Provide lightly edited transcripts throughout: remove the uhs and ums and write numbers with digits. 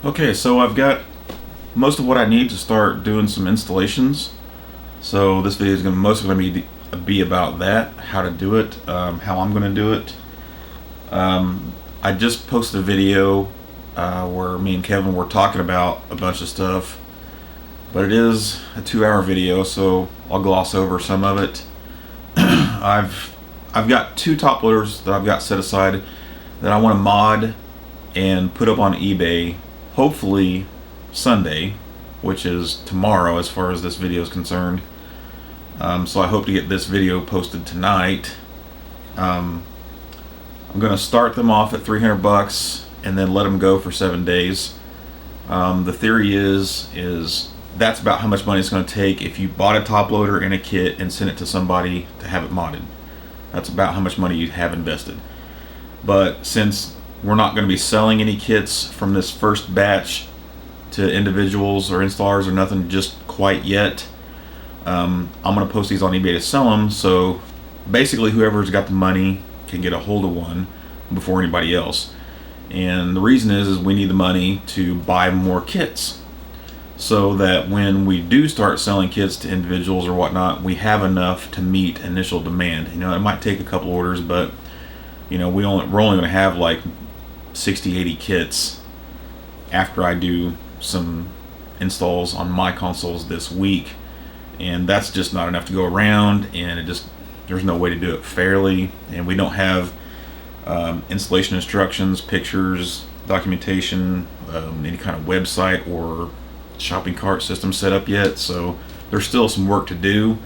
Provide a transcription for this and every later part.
Okay, so I've got most of what I need to start doing some installations. So this video is mostly going to be about that, how to do it, how I'm going to do it. I just posted a video where me and Kevin were talking about a bunch of stuff, but it is a 2-hour video, so I'll gloss over some of it. I've got 2 top loaders that I've got set aside that I want to mod and put up on eBay, hopefully Sunday, which is tomorrow as far as this video is concerned. So I hope to get this video posted tonight. I'm going to start them off at $300 and then let them go for 7 days. The theory is that's about how much money it's going to take if you bought a top loader and a kit and sent it to somebody to have it modded. That's about how much money you have invested. But since we're not going to be selling any kits from this first batch to individuals or installers or nothing just quite yet, I'm going to post these on eBay to sell them, so basically whoever's got the money can get a hold of one before anybody else. And the reason is we need the money to buy more kits, so that when we do start selling kits to individuals or whatnot, we have enough to meet initial demand. You know, it might take a couple orders, but you know, we're only going to have like 60-80 kits after I do some installs on my consoles this week, and that's just not enough to go around, and there's no way to do it fairly, and we don't have installation instructions, pictures, documentation, any kind of website or shopping cart system set up yet, so there's still some work to do.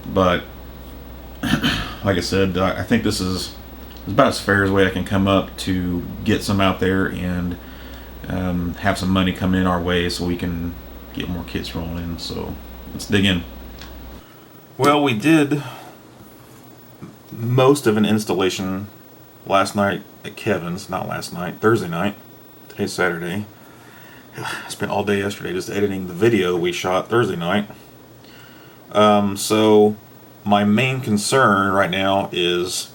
But like I said, I think this is about as fair as way I can come up to get some out there and have some money come in our way so we can get more kits rolling in. So let's dig in. Well, we did most of an installation last night at Kevin's. Not last night, Thursday night. Today's Saturday. I spent all day yesterday just editing the video we shot Thursday night. So my main concern right now is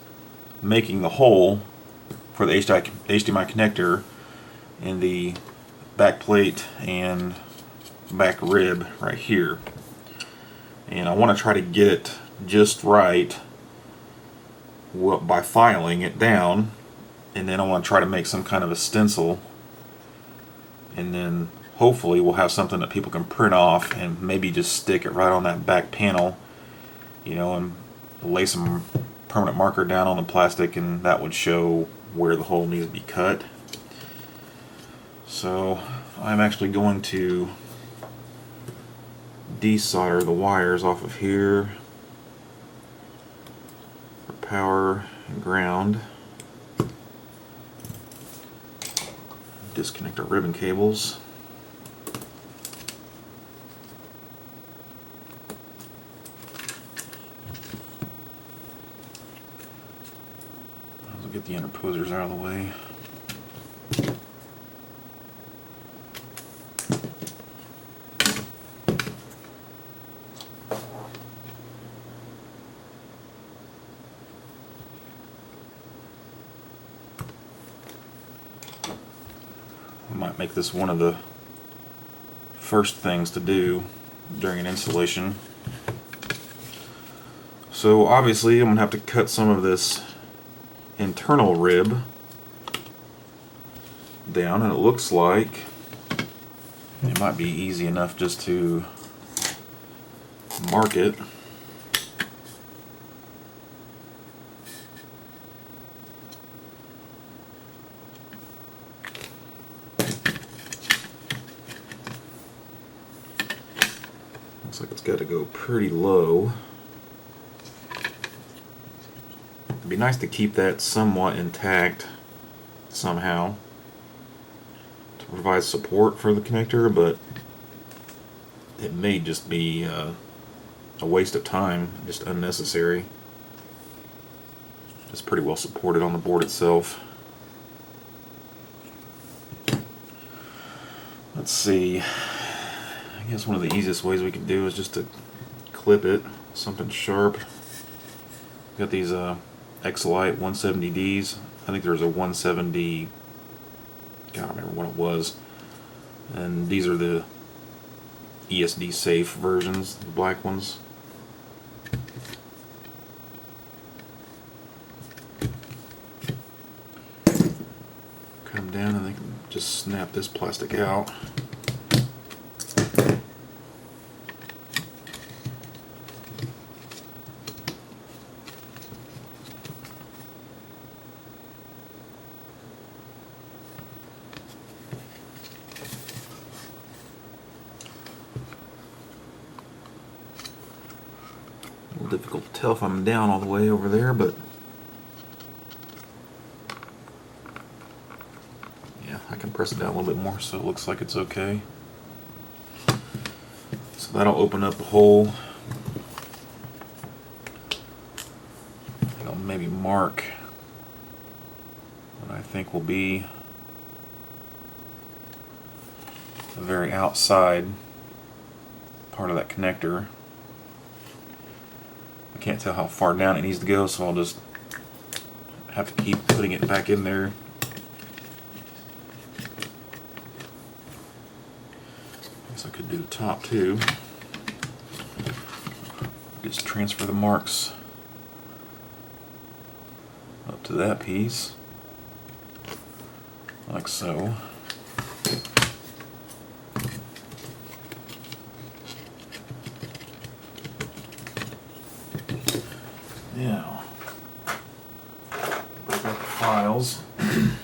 making the hole for the HDMI connector in the back plate and back rib right here, and I want to try to get it just right by filing it down, and then I want to try to make some kind of a stencil, and then hopefully we'll have something that people can print off and maybe just stick it right on that back panel, you know, and lay some permanent marker down on the plastic, and that would show where the hole needs to be cut. So I'm actually going to desolder the wires off of here for power and ground. Disconnect our ribbon cables. I'll get the interposers out of the way. I might make this one of the first things to do during an installation. So obviously I'm going to have to cut some of this internal rib down, and it looks like it might be easy enough just to mark it. Looks like it's got to go pretty low. It'd be nice to keep that somewhat intact somehow to provide support for the connector, but it may just be a waste of time, just unnecessary. It's pretty well supported on the board itself. Let's see. I guess one of the easiest ways we can do is just to clip it, something sharp. Got these Exolite 170Ds. I think there's a 170, I can't remember what it was. And these are the ESD safe versions, the black ones. Come down and they can just snap this plastic out. A little difficult to tell if I'm down all the way over there, but yeah, I can press it down a little bit more so it looks like it's okay. So that'll open up a hole. I'll maybe mark what I think will be the very outside part of that connector. I can't tell how far down it needs to go, so I'll just have to keep putting it back in there. I guess I could do the top too. Just transfer the marks up to that piece, like so. Now, break out the files.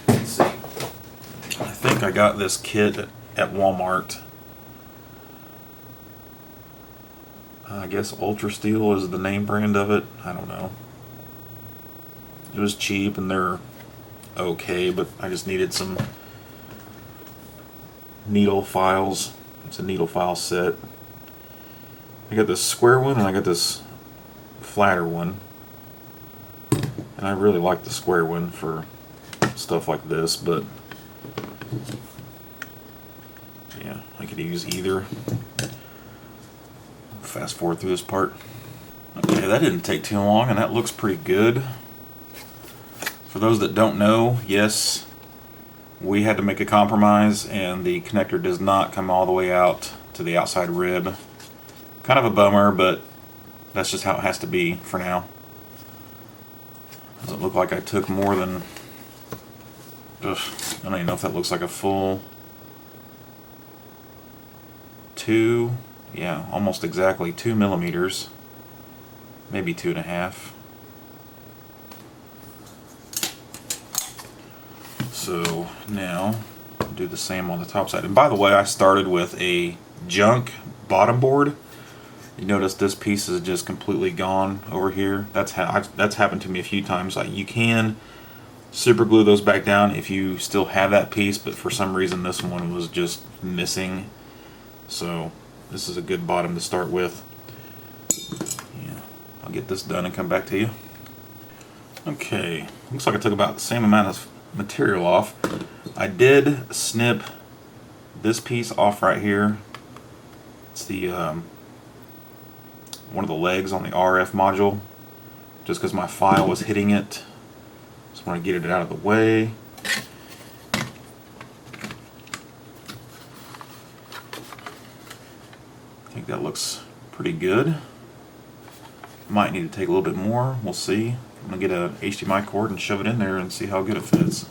Let's see. I think I got this kit at Walmart. I guess Ultra Steel is the name brand of it. I don't know. It was cheap and they're okay, but I just needed some needle files. It's a needle file set. I got this square one and I got this flatter one. And I really like the square one for stuff like this, but yeah, I could use either. Fast forward through this part. Okay, that didn't take too long and that looks pretty good. For those that don't know, yes, we had to make a compromise and the connector does not come all the way out to the outside rib. Kind of a bummer, but that's just how it has to be for now. Doesn't look like I took more than, I don't even know if that looks like a full 2, yeah, almost exactly 2 millimeters, maybe 2.5. So now do the same on the top side. And by the way, I started with a junk bottom board. You notice this piece is just completely gone over here. That's happened to me a few times. You can super glue those back down if you still have that piece, but for some reason this one was just missing. So this is a good bottom to start with. Yeah, I'll get this done and come back to you. Okay, looks like I took about the same amount of material off. I did snip this piece off right here. It's the one of the legs on the RF module, just because my file was hitting it. Just want to get it out of the way. I think that looks pretty good. Might need to take a little bit more, we'll see. I'm going to get a HDMI cord and shove it in there and see how good it fits.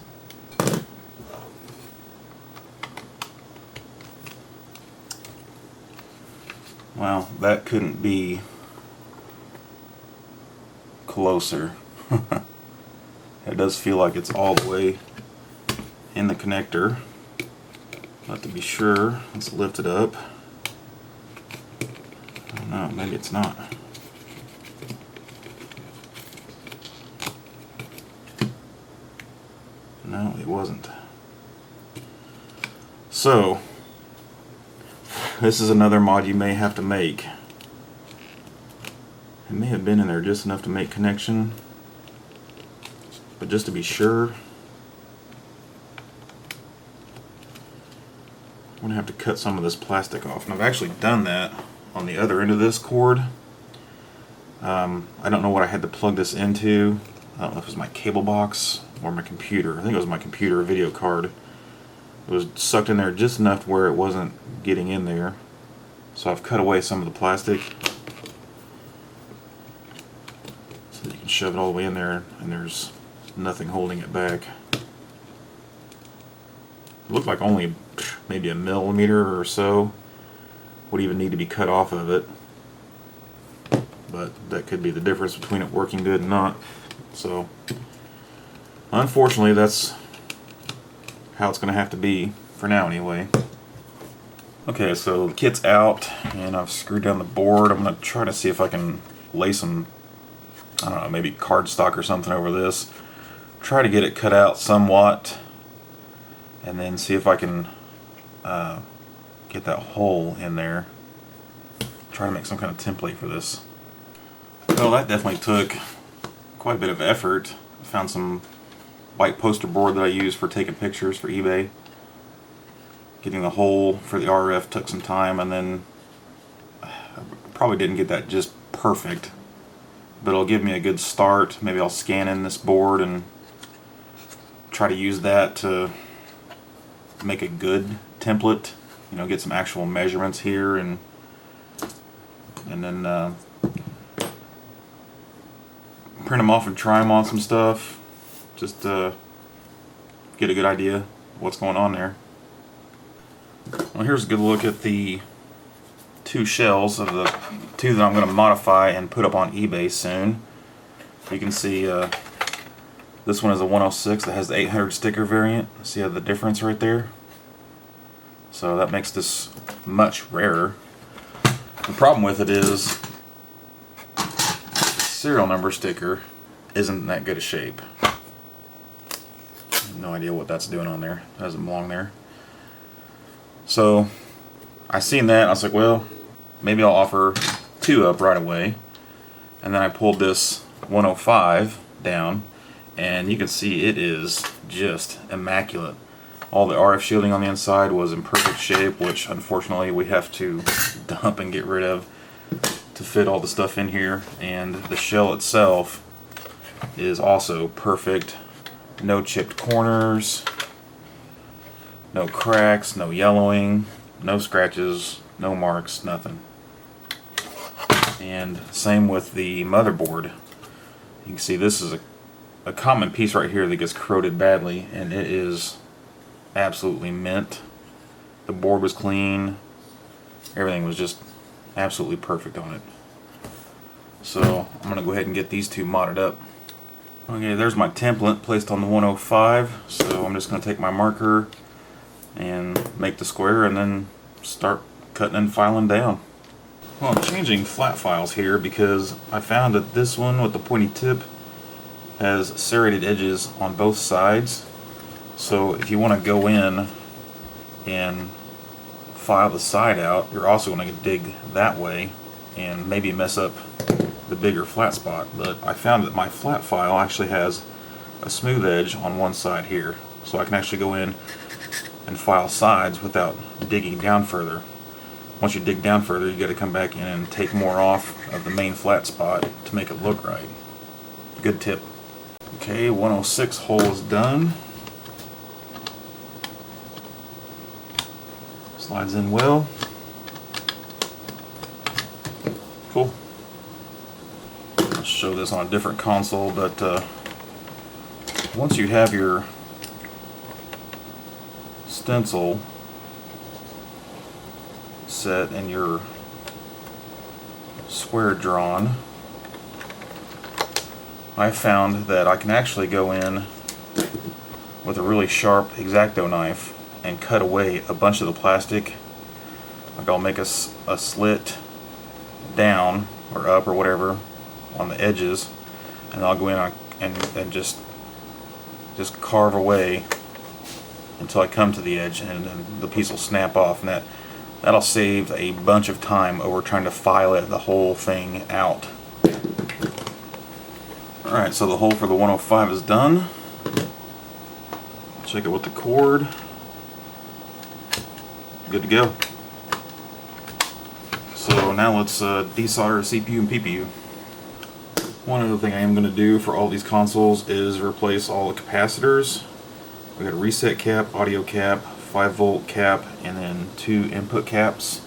Well, that couldn't be closer. It does feel like it's all the way in the connector. But to be sure, let's lift it up. I don't know, maybe it's not. No, it wasn't. So, this is another mod you may have to make. It may have been in there just enough to make connection, but just to be sure, I'm going to have to cut some of this plastic off. And I've actually done that on the other end of this cord. I don't know what I had to plug this into. I don't know if it was my cable box or my computer. I think it was my computer video card. It was sucked in there just enough where it wasn't getting in there. So I've cut away some of the plastic so that you can shove it all the way in there and there's nothing holding it back. It looked like only maybe a millimeter or so would even need to be cut off of it. But that could be the difference between it working good and not. So unfortunately that's how it's going to have to be for now anyway. Okay, so the kit's out and I've screwed down the board. I'm going to try to see if I can lay some, I don't know, maybe cardstock or something over this. Try to get it cut out somewhat and then see if I can get that hole in there. Try to make some kind of template for this. Well, that definitely took quite a bit of effort. I found some white poster board that I use for taking pictures for eBay. Getting the hole for the RF took some time, and then I probably didn't get that just perfect, but it'll give me a good start. Maybe I'll scan in this board and try to use that to make a good template, you know, get some actual measurements here and then print them off and try them on some stuff, just to get a good idea of what's going on there. Well, here's a good look at the two shells of the two that I'm going to modify and put up on eBay soon. You can see this one is a 106 that has the 800 sticker variant. See the difference right there? So that makes this much rarer. The problem with it is the serial number sticker isn't that good a shape. No idea what that's doing on there. It doesn't belong there. So I seen that, I was like, well, maybe I'll offer two up right away. And then I pulled this 105 down, and you can see it is just immaculate. All the RF shielding on the inside was in perfect shape, which unfortunately we have to dump and get rid of to fit all the stuff in here. And the shell itself is also perfect. No chipped corners, no cracks, no yellowing, no scratches, no marks, nothing. And same with the motherboard. You can see this is a common piece right here that gets corroded badly, and it is absolutely mint. The board was clean. Everything was just absolutely perfect on it. So I'm going to go ahead and get these two modded up. Okay, there's my template placed on the 105. So I'm just going to take my marker and make the square and then start cutting and filing down. Well, I'm changing flat files here because I found that this one with the pointy tip has serrated edges on both sides. So if you want to go in and file the side out, you're also going to dig that way and maybe mess up the bigger flat spot. But I found that my flat file actually has a smooth edge on one side here, so I can actually go in and file sides without digging down further. Once you dig down further, you got to come back in and take more off of the main flat spot to make it look right. Good tip. Okay, 106 hole is done. Slides in well. Cool. I'll show this on a different console, but once you have your stencil set and your square drawn, I found that I can actually go in with a really sharp X-Acto knife and cut away a bunch of the plastic. Like I'll make a slit down or up or whatever on the edges, and I'll go in and just carve away until I come to the edge, and then the piece will snap off, and that'll save a bunch of time over trying to file it the whole thing out. Alright, so the hole for the 105 is done. Check it with the cord. Good to go. So now let's desolder CPU and PPU. One other thing I am going to do for all these consoles is replace all the capacitors. We got a reset cap, audio cap, 5-volt cap and then 2 input caps.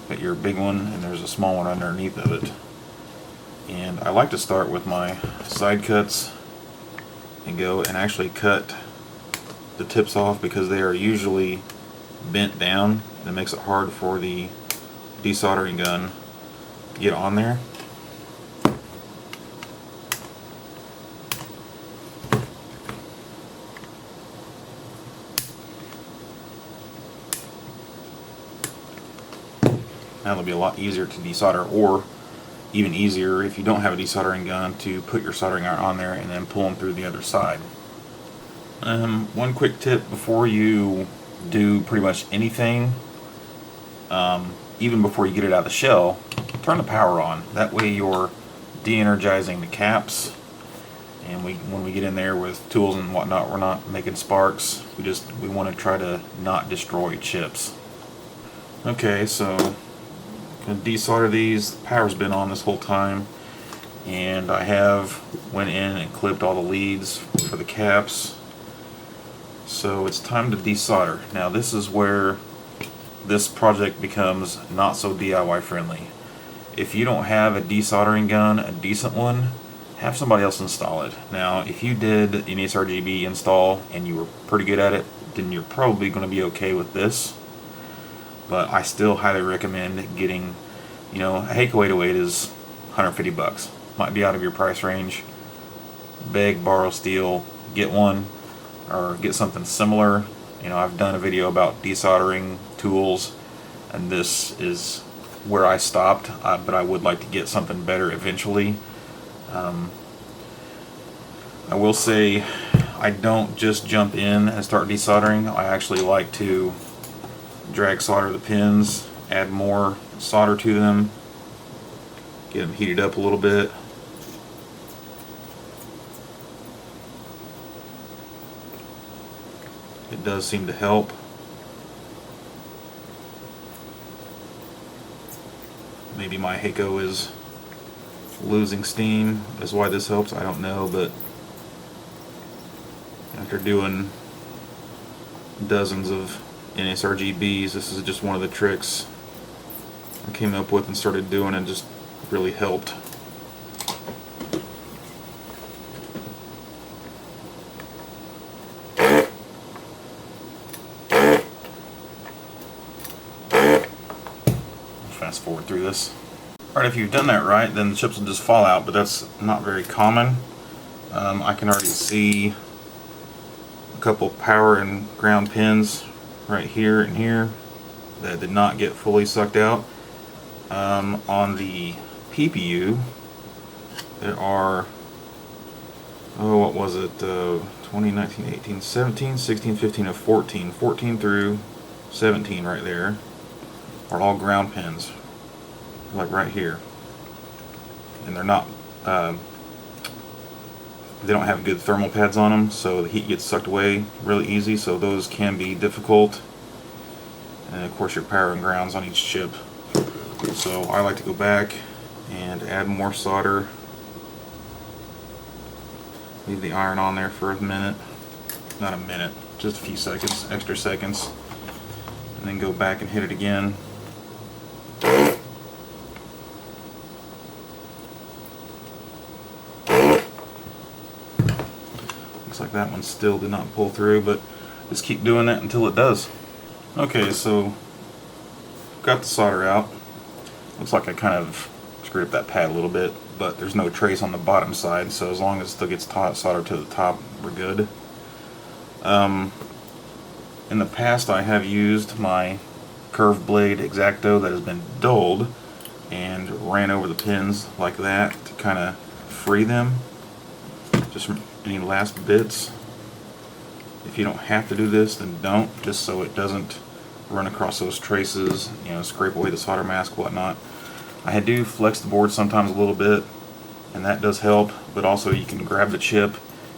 Got your big one and there's a small one underneath of it. And I like to start with my side cuts and go and actually cut the tips off because they are usually bent down, and it makes it hard for the desoldering gun to get on there. Now it'll be a lot easier to desolder, or even easier if you don't have a desoldering gun, to put your soldering iron on there and then pull them through the other side. One quick tip before you do pretty much anything, even before you get it out of the shell, turn the power on. That way you're de-energizing the caps, and when we get in there with tools and whatnot, we're not making sparks. We want to try to not destroy chips. Okay, so I'm going to desolder these. The power's been on this whole time, and I have went in and clipped all the leads for the caps. So it's time to desolder. Now this is where this project becomes not so DIY friendly. If you don't have a desoldering gun, a decent one, have somebody else install it. Now if you did an sRGB install and you were pretty good at it, then you're probably going to be okay with this. But I still highly recommend getting, a Heiko 808 is 150 bucks. Might be out of your price range. Beg, borrow, steal, get one, or get something similar. I've done a video about desoldering tools, and this is where I stopped, but I would like to get something better eventually. I will say I don't just jump in and start desoldering. I actually like to drag solder the pins, add more solder to them, get them heated up a little bit. It does seem to help. Maybe my Heiko is losing steam, is why this helps, I don't know, but after doing dozens of NSRGBs, this is just one of the tricks I came up with and started doing, and just really helped. Fast forward through this. Alright, if you've done that right, then the chips will just fall out, but that's not very common. I can already see a couple power and ground pins right here and here that did not get fully sucked out. On the PPU, there are, what was it, 20, 19, 18, 17, 16, 15, and 14. 14 through 17 right there are all ground pins, like right here. And they're not, they don't have good thermal pads on them, so the heat gets sucked away really easy, so those can be difficult. And of course your power and grounds on each chip. So I like to go back and add more solder. Leave the iron on there for a minute. Not a minute, just a few seconds, extra seconds. And then go back and hit it again. Looks like that one still did not pull through, but just keep doing it until it does. Okay, so got the solder out. Looks like I kind of screwed up that pad a little bit, but there's no trace on the bottom side, so as long as it still gets soldered to the top, we're good. In the past I have used my curved blade X-Acto that has been dulled and ran over the pins like that to kind of free them, just from any last bits. If you don't have to do this, then don't, just so it doesn't run across those traces, scrape away the solder mask, whatnot. I do flex the board sometimes a little bit, and that does help, but also you can grab the chip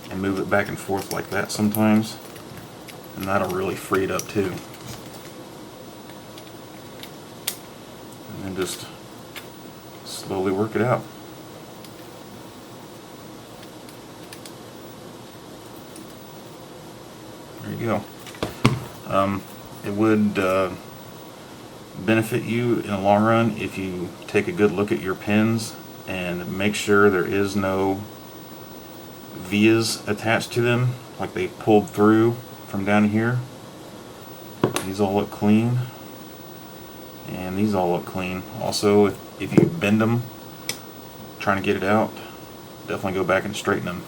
and move it back and forth like that sometimes, and that'll really free it up too. And then just slowly work it out. There you go. It would benefit you in the long run if you take a good look at your pins and make sure there is no vias attached to them, like they pulled through from down here. These all look clean, and these all look clean. Also, if you bend them trying to get it out, definitely go back and straighten them.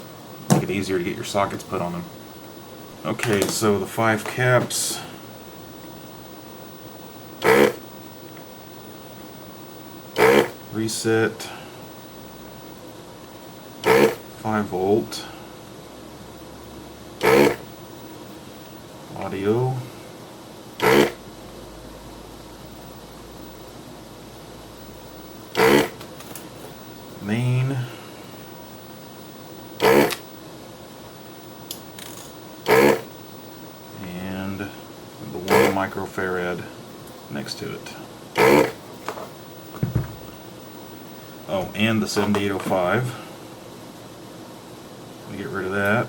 Make it easier to get your sockets put on them. Okay, so the 5 caps. Reset. 5 volt. Audio. Main. And the 1 microfarad next to it. Oh, and the 7805. Let me get rid of that.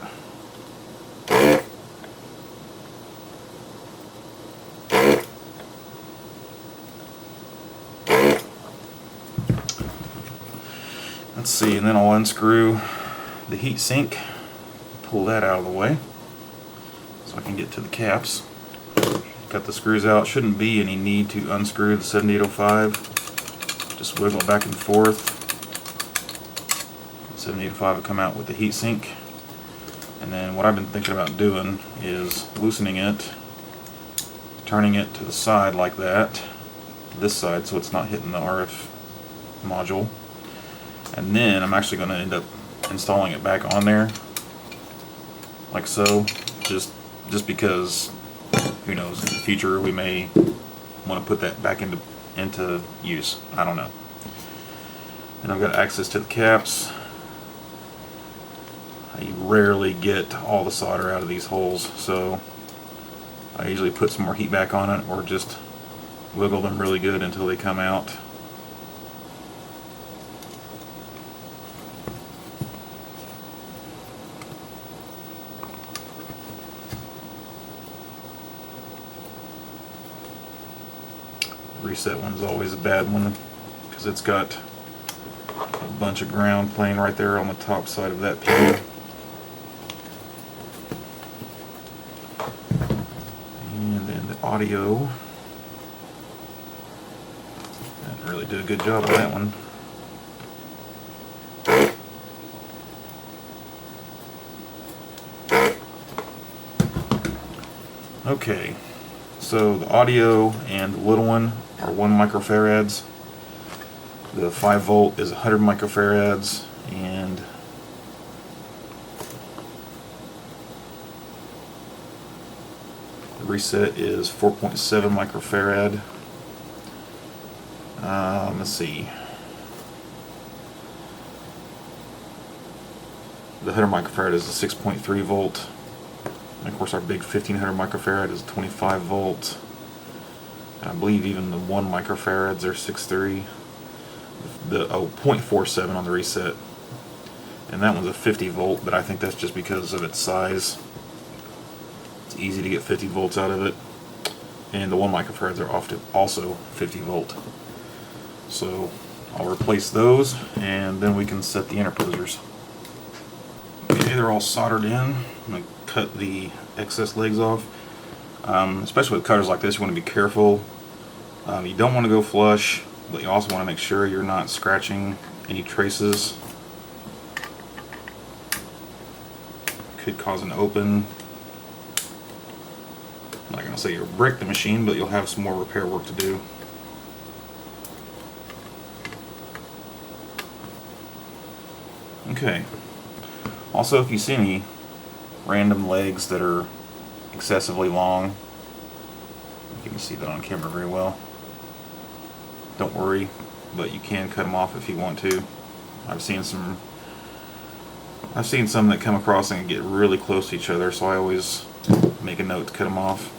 Let's see, and then I'll unscrew the heat sink, pull that out of the way so I can get to the caps. Got the screws out. Shouldn't be any need to unscrew the 7805. Just wiggle it back and forth. 7805 will come out with the heat sink. And then what I've been thinking about doing is loosening it, turning it to the side like that, this side, so it's not hitting the RF module. And then I'm actually going to end up installing it back on there, like so, just because, who knows, in the future we may want to put that back into use. I don't know. And I've got access to the caps. I rarely get all the solder out of these holes, so I usually put some more heat back on it or just wiggle them really good until they come out. The reset one's always a bad one because it's got a bunch of ground playing right there on the top side of that pin. And then the audio. Didn't really do a good job of that one. Okay, so the audio and the little one are 1 microfarads. The 5 volt is 100 microfarads, and the reset is 4.7 microfarad. Let's see. The 100 microfarad is a 6.3 volt. And of course our big 1500 microfarad is 25 volt. And I believe even the 1 microfarads are 6.3. The 0.47 on the reset. And that one's a 50 volt, but I think that's just because of its size. It's easy to get 50 volts out of it. And the 1 microfarads are often also 50 volt. So I'll replace those and then we can set the interposers. Okay, they're all soldered in. I'm going to cut the excess legs off. Especially with cutters like this, you want to be careful. You don't want to go flush, but you also want to make sure you're not scratching any traces. Could cause an open. I'm not going to say you'll break the machine, but you'll have some more repair work to do. Okay. Also, if you see any random legs that are excessively long, you can see that on camera very well. Don't worry, but you can cut them off if you want to. I've seen some that come across and get really close to each other, so I always make a note to cut them off.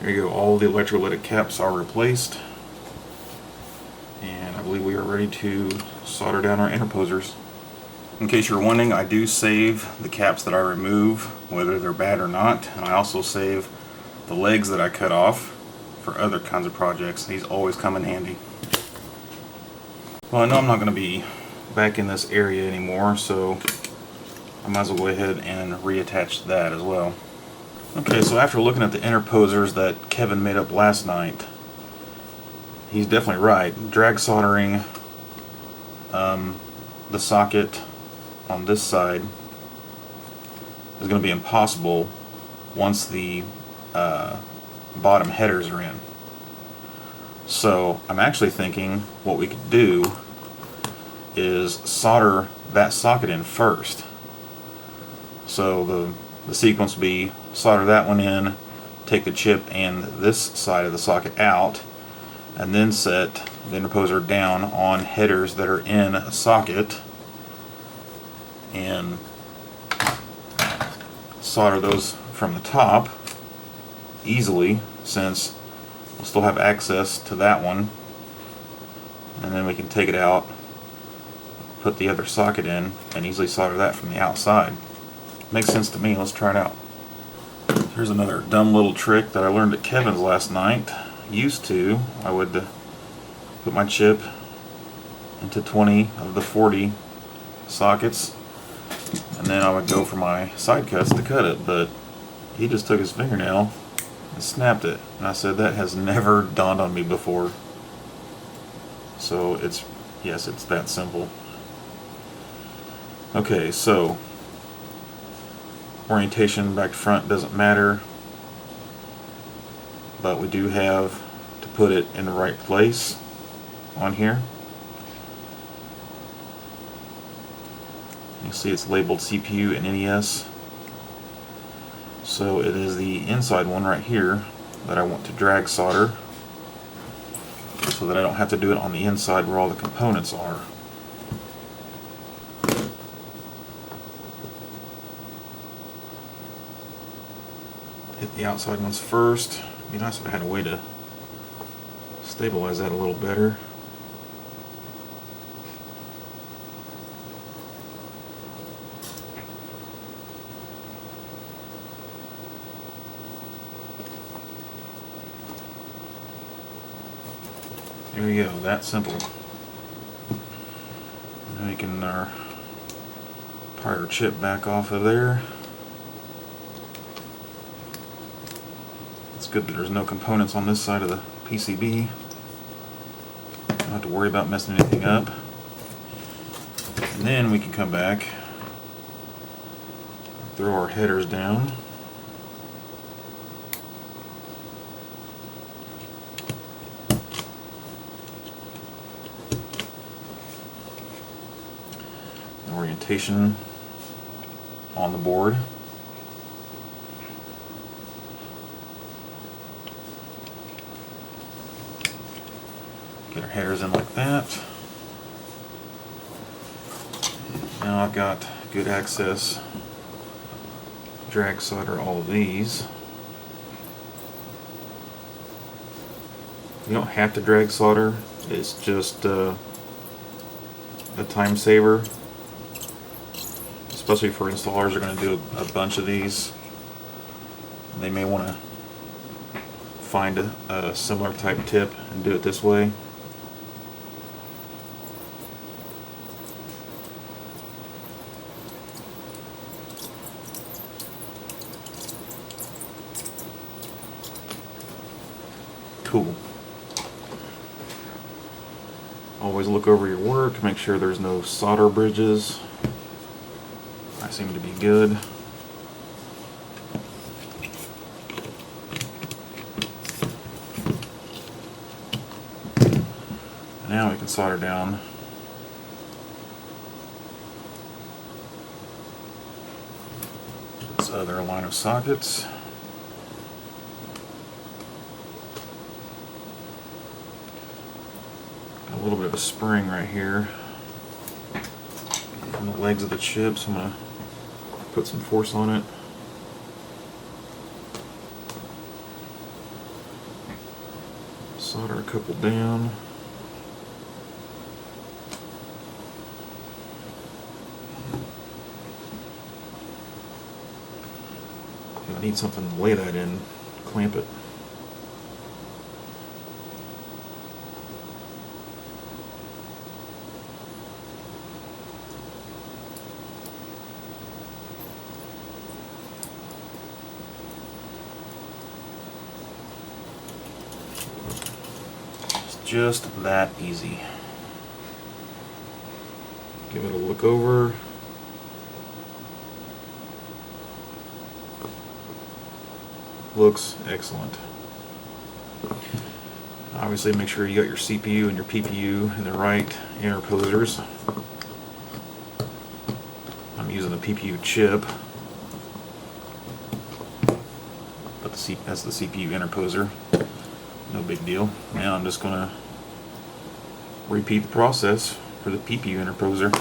There you go, all the electrolytic caps are replaced. And I believe we are ready to solder down our interposers. In case you're wondering, I do save the caps that I remove, whether they're bad or not, and I also save the legs that I cut off for other kinds of projects. These always come in handy. Well, I know I'm not going to be back in this area anymore, so I might as well go ahead and reattach that as well. Okay, so after looking at the interposers that Kevin made up last night, he's definitely right. Drag soldering the socket on this side is going to be impossible once the bottom headers are in. So I'm actually thinking what we could do is solder that socket in first. So the sequence would be solder that one in, take the chip and this side of the socket out, and then set the interposer down on headers that are in a socket and solder those from the top easily, since we'll still have access to that one, and then we can take it out, put the other socket in, and easily solder that from the outside. Makes sense to me. Let's try it out. Here's another dumb little trick that I learned at Kevin's last night. I would put my chip into 20 of the 40 sockets, and then I would go for my side cuts to cut it, but he just took his fingernail and snapped it, and I said that has never dawned on me before. So yes, it's that simple. Okay, so orientation back to front doesn't matter, but we do have to put it in the right place on here. You see it's labeled CPU and NES, so it is the inside one right here that I want to drag solder, so that I don't have to do it on the inside where all the components are. Hit the outside ones first. It'd be nice if I had a way to stabilize that a little better. There we go, that simple. Now we can pry our chip back off of there. It's good that there's no components on this side of the PCB. Don't have to worry about messing anything up. And then we can come back, throw our headers down. Orientation on the board. Get our headers in like that. Now I've got good access. Drag solder all of these. You don't have to drag solder, it's just a time saver. Especially for installers who are going to do a bunch of these. They may want to find a similar type tip and do it this way. Cool. Always look over your work, make sure there's no solder bridges. I seem to be good. Now we can solder down this other line of sockets. Got a little bit of a spring right here on the legs of the chip, so I'm going to put some force on it. Solder a couple down. need something to lay that in, clamp it. It's just that easy. Give it a look over. Looks excellent. Obviously make sure you got your CPU and your PPU in the right interposers. I'm using the PPU chip, but that's the CPU interposer. No big deal. Now I'm just going to repeat the process for the PPU interposer.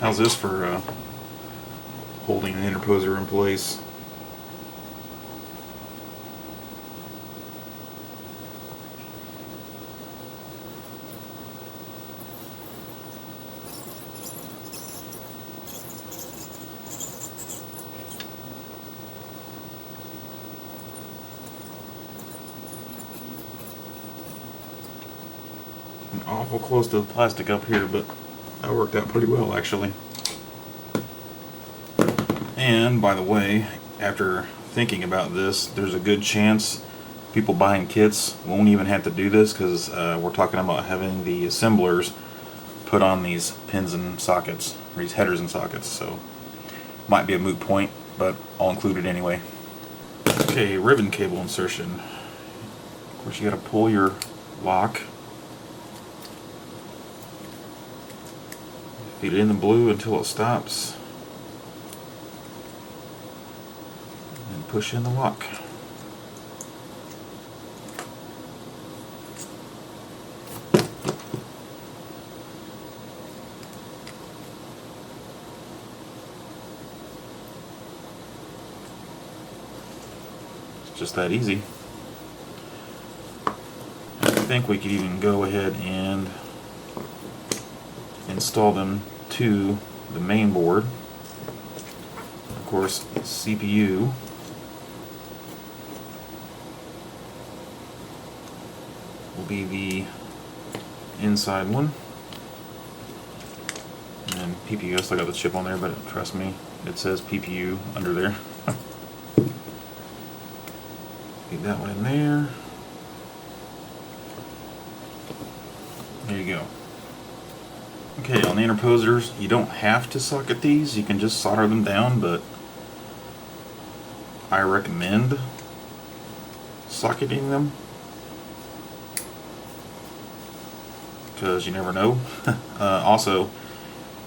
How's this for holding an interposer in place? Awful close to the plastic up here, but that worked out pretty well actually. And by the way, after thinking about this, there's a good chance people buying kits won't even have to do this, because we're talking about having the assemblers put on these pins and sockets, or these headers and sockets, so might be a moot point, but I'll include it anyway. Okay, ribbon cable insertion. Of course, you got to pull your lock, feed it in the blue until it stops, and push in the lock. It's just that easy. I think we could even go ahead and install them to the main board. Of course, CPU will be the inside one, and PPU, I still got the chip on there, but trust me, it says PPU under there. Get that one in there. There you go. Okay, on the interposers, you don't have to socket these, you can just solder them down, but I recommend socketing them, because you never know. Also,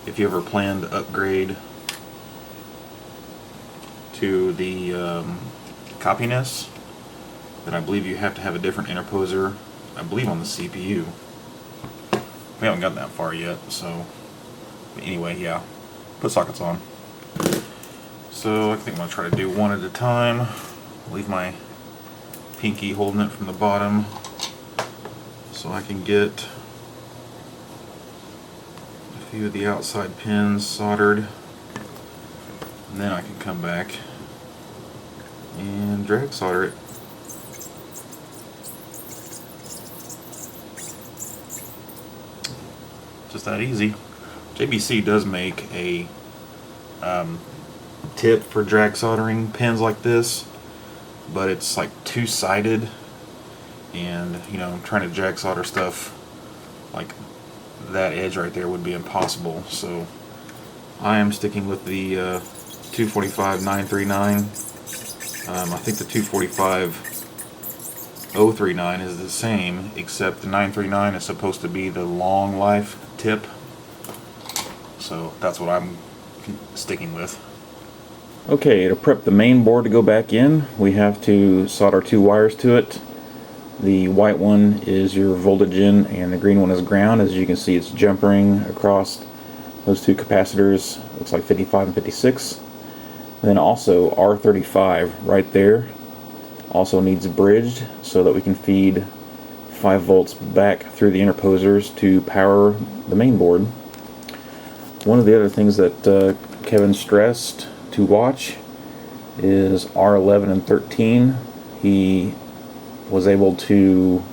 if you ever plan to upgrade to the copy NES, then I believe you have to have a different interposer, I believe on the CPU. We haven't gotten that far yet, so but anyway, yeah, put sockets on. So I think I'm going to try to do one at a time. Leave my pinky holding it from the bottom so I can get a few of the outside pins soldered, and then I can come back and drag solder it. Just that easy. JBC does make a tip for drag soldering pins like this, but it's like two-sided, and you know, trying to drag solder stuff like that edge right there would be impossible. So I am sticking with the 245 939. I think the 245 039 is the same, except the 939 is supposed to be the long life tip, so that's what I'm sticking with. Okay, to prep the main board to go back in, we have to solder two wires to it. The white one is your voltage in, and the green one is ground. As you can see, it's jumpering across those two capacitors. Looks like 55 and 56. And then also R35 right there also needs bridged so that we can feed 5 volts back through the interposers to power the main board. One of the other things that Kevin stressed to watch is R11 and 13. He was able to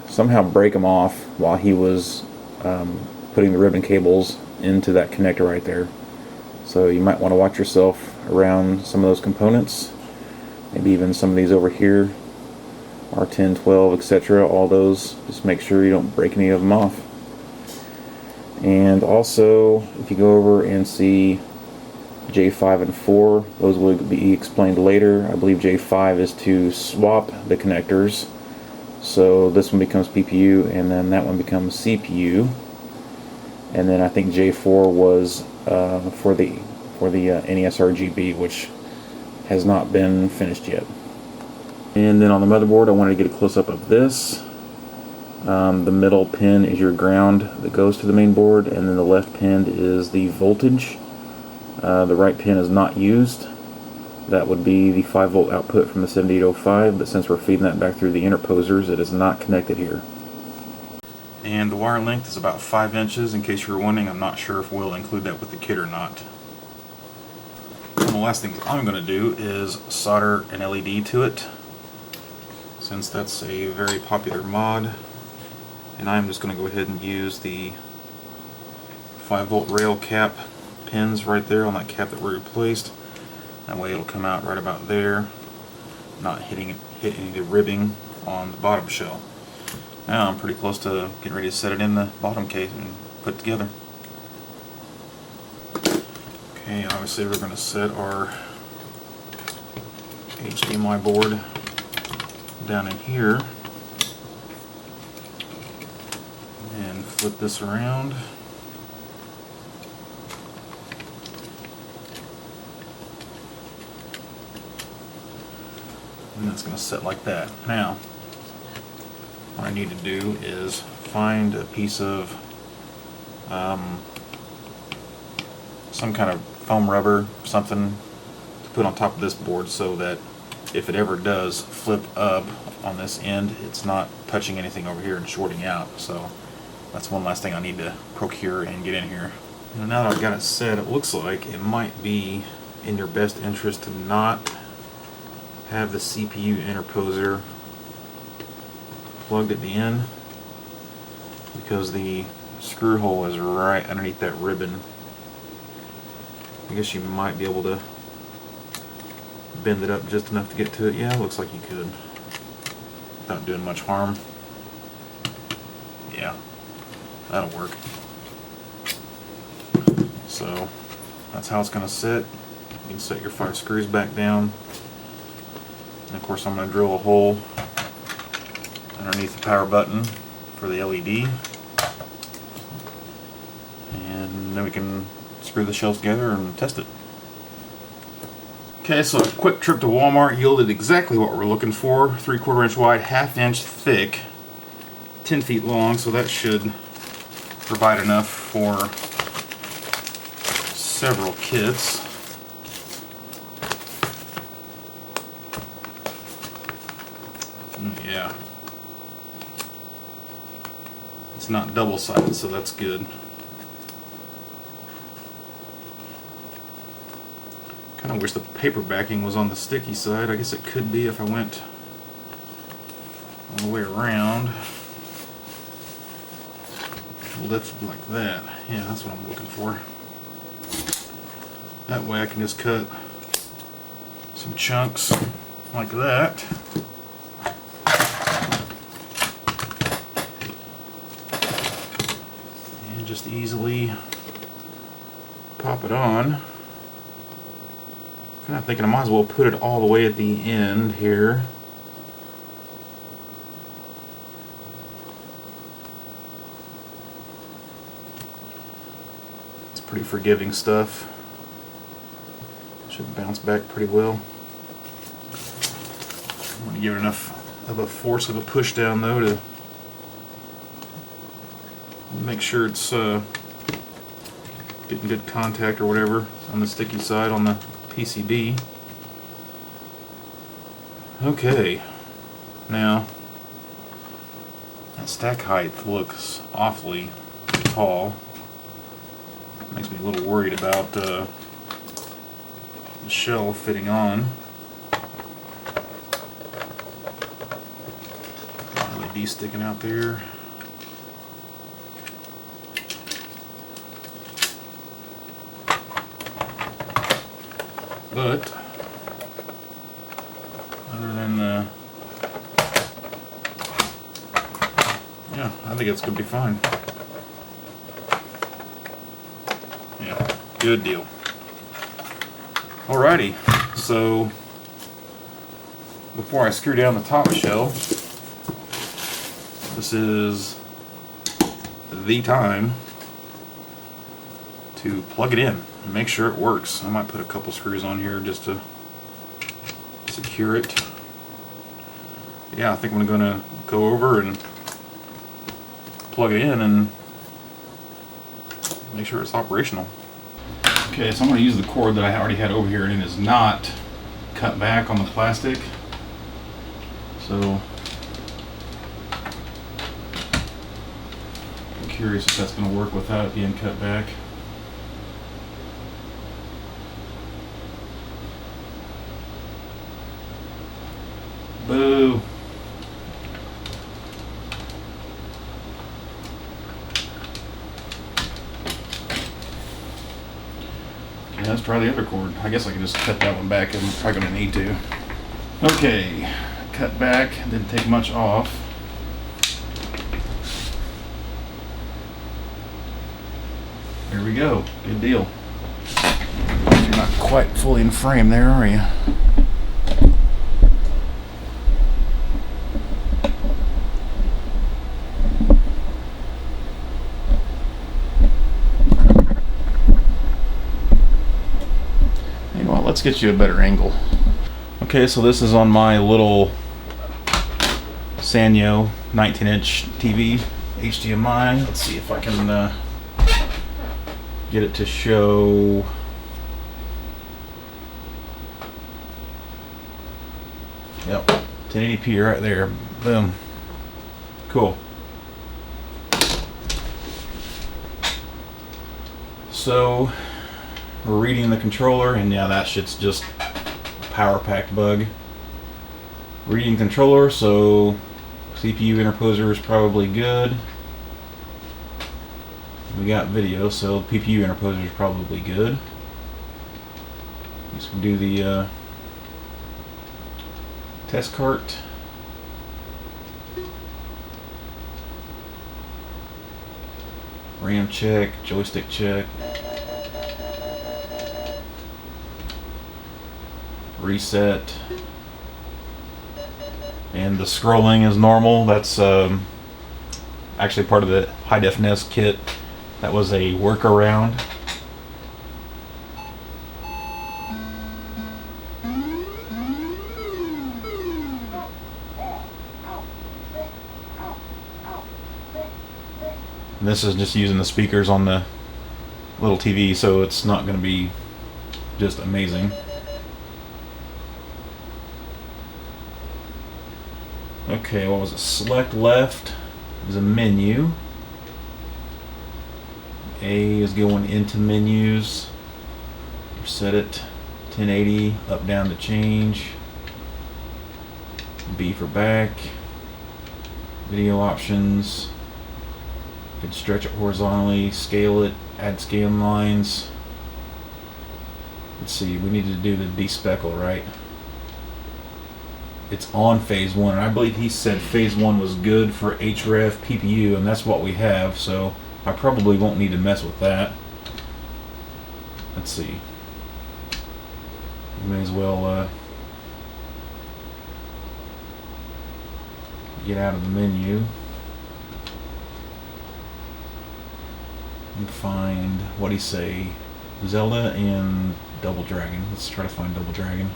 somehow break them off while he was putting the ribbon cables into that connector right there. So you might want to watch yourself around some of those components, maybe even some of these over here, R10, 12, etc. All those, just make sure you don't break any of them off. And also, if you go over and see J5 and 4, those will be explained later. I believe J5 is to swap the connectors, so this one becomes PPU and then that one becomes CPU. And then I think J4 was for the NES RGB, which has not been finished yet. And then on the motherboard, I wanted to get a close-up of this. The middle pin is your ground that goes to the main board, and then the left pin is the voltage. The right pin is not used. That would be the 5-volt output from the 7805, but since we're feeding that back through the interposers, it is not connected here. And the wire length is about 5 inches. In case you were wondering, I'm not sure if we'll include that with the kit or not. And the last thing I'm going to do is solder an LED to it, since that's a very popular mod. And I'm just going to go ahead and use the 5-volt rail cap pins right there on that cap that we replaced. That way it'll come out right about there, not hit any of the ribbing on the bottom shell. Now I'm pretty close to getting ready to set it in the bottom case and put it together. Okay, obviously we're going to set our HDMI board down in here and flip this around. And that's going to sit like that. Now, what I need to do is find a piece of some kind of foam rubber, something to put on top of this board so that if it ever does flip up on this end, it's not touching anything over here and shorting out. So that's one last thing I need to procure and get in here. Now that I've got it set, it looks like it might be in your best interest to not have the CPU interposer plugged at the end, because the screw hole is right underneath that ribbon. I guess you might be able to bend it up just enough to get to it. Yeah, looks like you could without doing much harm. Yeah, that'll work. So that's how it's going to sit. You can set your 5 screws back down. And of course I'm going to drill a hole underneath the power button for the LED. And then we can screw the shells together and test it. Okay, so a quick trip to Walmart yielded exactly what we're looking for. 3/4 inch wide, 1/2 inch thick, 10 feet long, so that should provide enough for several kits. Yeah. It's not double-sided, so that's good. Kind of wish the paper backing was on the sticky side. I guess it could be if I went all the way around. Lift like that. Yeah, that's what I'm looking for. That way I can just cut some chunks like that. And just easily pop it on. I'm thinking I might as well put it all the way at the end here. It's pretty forgiving stuff. Should bounce back pretty well. I'm going to give it enough of a force of a push down though to make sure it's getting good contact or whatever on the sticky side on the PCB. Okay, now that stack height looks awfully tall. Makes me a little worried about the shell fitting on. LED sticking out there. But other than yeah, I think it's gonna be fine. Yeah, good deal. Alrighty, so before I screw down the top shell, this is the time to plug it in and make sure it works. I might put a couple screws on here just to secure it. Yeah, I think I'm gonna go over and plug it in and make sure it's operational. Okay, so I'm going to use the cord that I already had over here, and it is not cut back on the plastic. So I'm curious if that's going to work without it being cut back. Boo! Okay, let's try the other cord. I guess I can just cut that one back. I'm probably going to need to. Okay, cut back. Didn't take much off. There we go. Good deal. You're not quite fully in frame there, are you? Let's get you a better angle. Okay, so this is on my little Sanyo 19-inch TV HDMI. Let's see if I can get it to show. Yep, 1080p right there. Boom. Cool. So we're reading the controller, and yeah, that shit's just a power pack bug. Reading controller, so CPU interposer is probably good. We got video, so PPU interposer is probably good. Let's do the test cart. RAM check, joystick check. Reset, and the scrolling is normal. That's actually part of the Hi-Def NES kit. That was a workaround. And this is just using the speakers on the little TV, so it's not going to be just amazing. Okay, what was it? Select left is a menu. A is going into menus. Set it 1080, up down to change. B for back. Video options. You can stretch it horizontally, scale it, add scan lines. Let's see, we need to do the despeckle, right? It's on phase 1, and I believe he said phase 1 was good for HREF PPU, and that's what we have, so I probably won't need to mess with that. Let's see. We may as well get out of the menu and find, what'd he say? Zelda and Double Dragon. Let's try to find Double Dragon.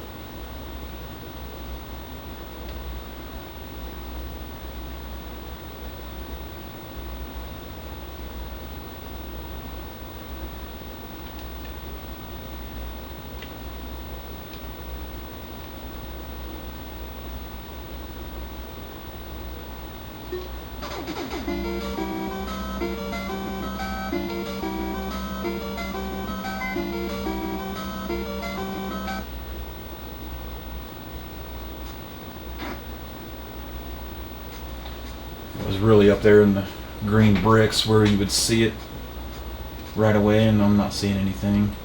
really up there in the green bricks where you would see it right away, and I'm not seeing anything.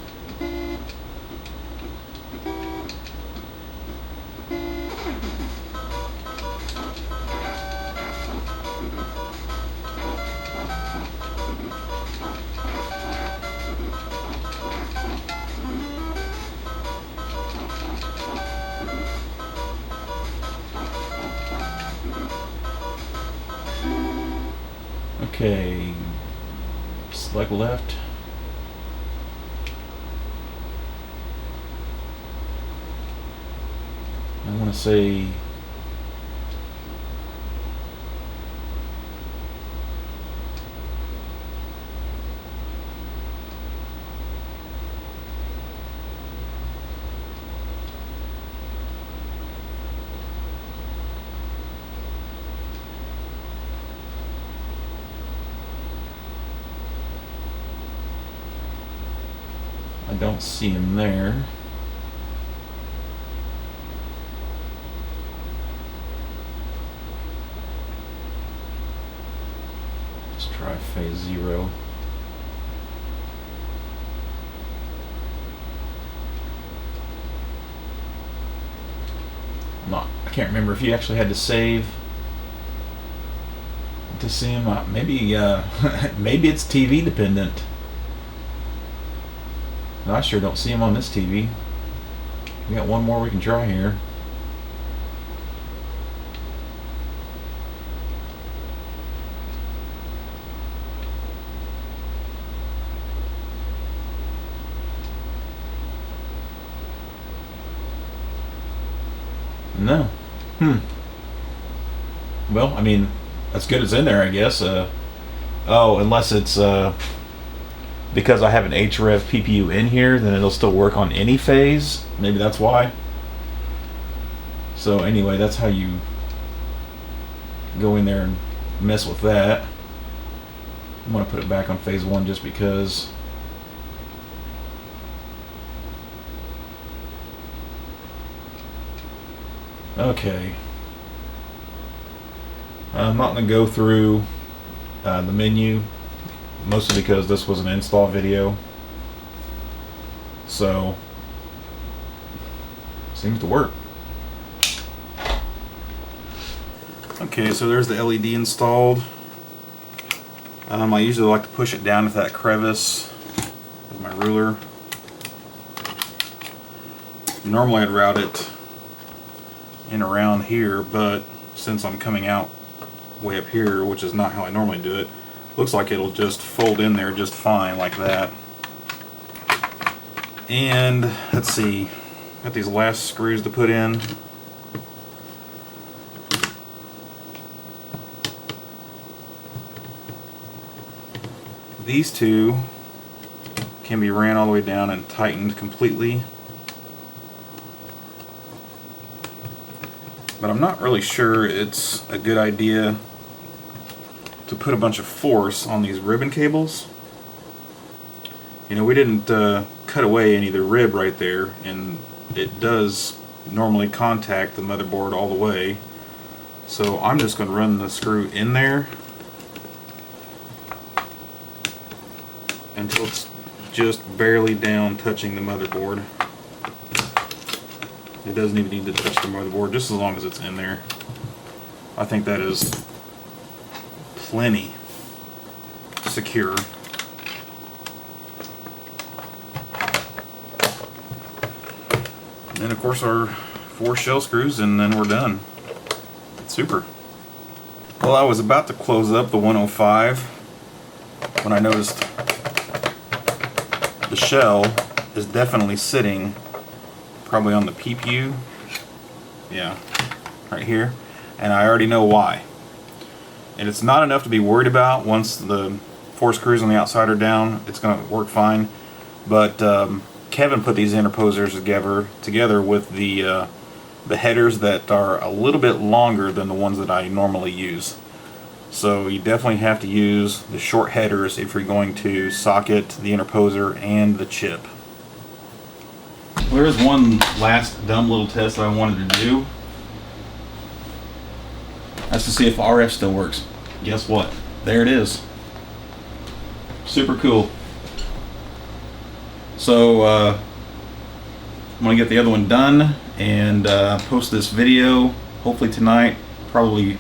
Okay, select left. I want to say I don't see him there. Let's try phase 0. I can't remember if you actually had to save to see him. Maybe maybe it's TV dependent. No, I sure don't see him on this TV. We got one more we can try here. No. Well, I mean, that's good it's in there, I guess. Oh, unless it's because I have an HREV PPU in here, then it'll still work on any phase. Maybe that's why. So anyway, that's how you go in there and mess with that. I'm going to put it back on phase 1 just because. Okay. I'm not going to go through the menu, mostly because this was an install video. So, seems to work. Okay, so there's the LED installed. I usually like to push it down to that crevice with my ruler. Normally I'd route it in around here, but since I'm coming out way up here, which is not how I normally do it, looks like it'll just fold in there just fine like that. And let's see, got these last screws to put in. These two can be ran all the way down and tightened completely. But I'm not really sure it's a good idea to put a bunch of force on these ribbon cables. You know, we didn't cut away any of the rib right there, and it does normally contact the motherboard all the way. So I'm just going to run the screw in there until it's just barely down touching the motherboard. It doesn't even need to touch the motherboard, just as long as it's in there. I think that is plenty secure. And then of course our 4 shell screws, and then we're done. It's super. Well, I was about to close up the 105 when I noticed the shell is definitely sitting probably on the PPU. Yeah, right here. And I already know why. And it's not enough to be worried about. Once the 4 screws on the outside are down, it's going to work fine. But Kevin put these interposers together with the headers that are a little bit longer than the ones that I normally use. So you definitely have to use the short headers if you're going to socket the interposer and the chip. There is one last dumb little test that I wanted to do. That's to see if RF still works. guess what? There it is. Super cool. So I'm gonna get the other one done and post this video hopefully tonight, probably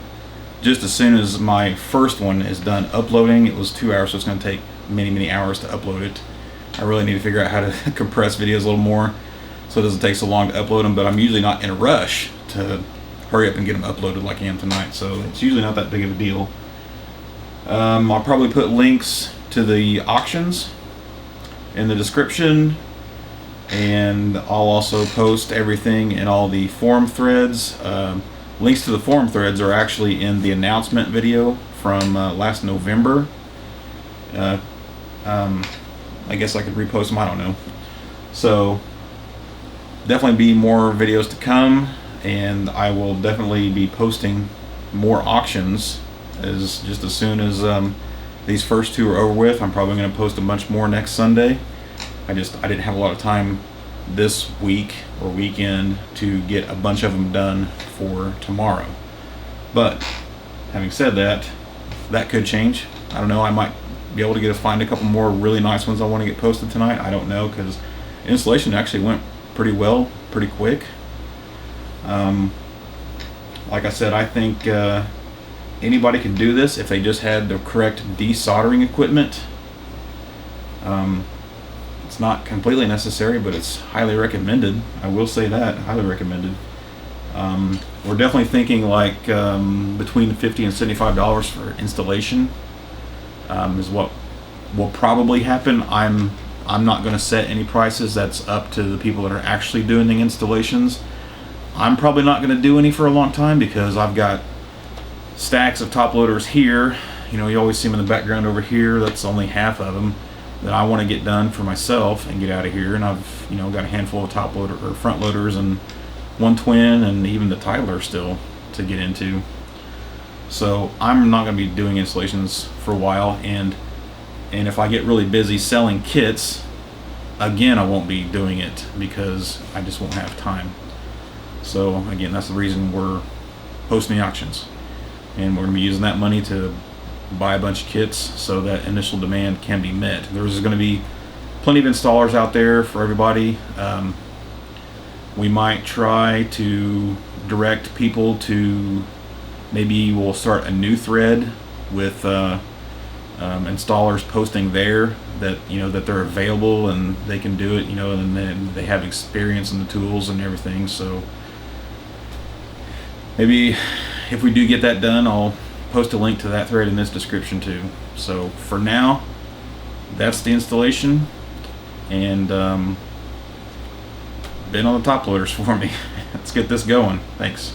just as soon as my first one is done uploading. It was 2 hours, so it's going to take many hours to upload it. I really need to figure out how to compress videos a little more so it doesn't take so long to upload them, but I'm usually not in a rush to hurry up and get them uploaded like I am tonight, so it's usually not that big of a deal. I'll probably put links to the auctions in the description, and I'll also post everything in all the forum threads. Links to the forum threads are actually in the announcement video from last November. I guess I could repost them, I don't know. So definitely be more videos to come, and I will definitely be posting more auctions just as soon as these first two are over with. I'm probably going to post a bunch more next Sunday. I didn't have a lot of time this week or weekend to get a bunch of them done for tomorrow. But having said that, that could change. I don't know, I might be able to find a couple more really nice ones I want to get posted tonight. I don't know, because installation actually went pretty well, pretty quick. Like I said, I think anybody can do this if they just had the correct desoldering equipment. It's not completely necessary, but it's highly recommended. I will say that, highly recommended. We're definitely thinking like between $50 and $75 for installation is what will probably happen. I'm not going to set any prices. That's up to the people that are actually doing the installations. I'm probably not going to do any for a long time because I've got stacks of top loaders here. You know, you always see them in the background over here. That's only half of them that I want to get done for myself and get out of here. And I've, you know, got a handful of top loader or front loaders and one twin and even the titler still to get into. So I'm not going to be doing installations for a while, and if I get really busy selling kits, again, I won't be doing it because I just won't have time. So again, that's the reason we're hosting the auctions, and we're going to be using that money to buy a bunch of kits so that initial demand can be met. There's going to be plenty of installers out there for everybody. We might try to direct people to, maybe we'll start a new thread with installers posting there that, you know, that they're available and they can do it, you know, and then they have experience in the tools and everything. So maybe if we do get that done, I'll post a link to that thread in this description too. So for now, that's the installation, and been on the top loaders for me. Let's get this going. Thanks.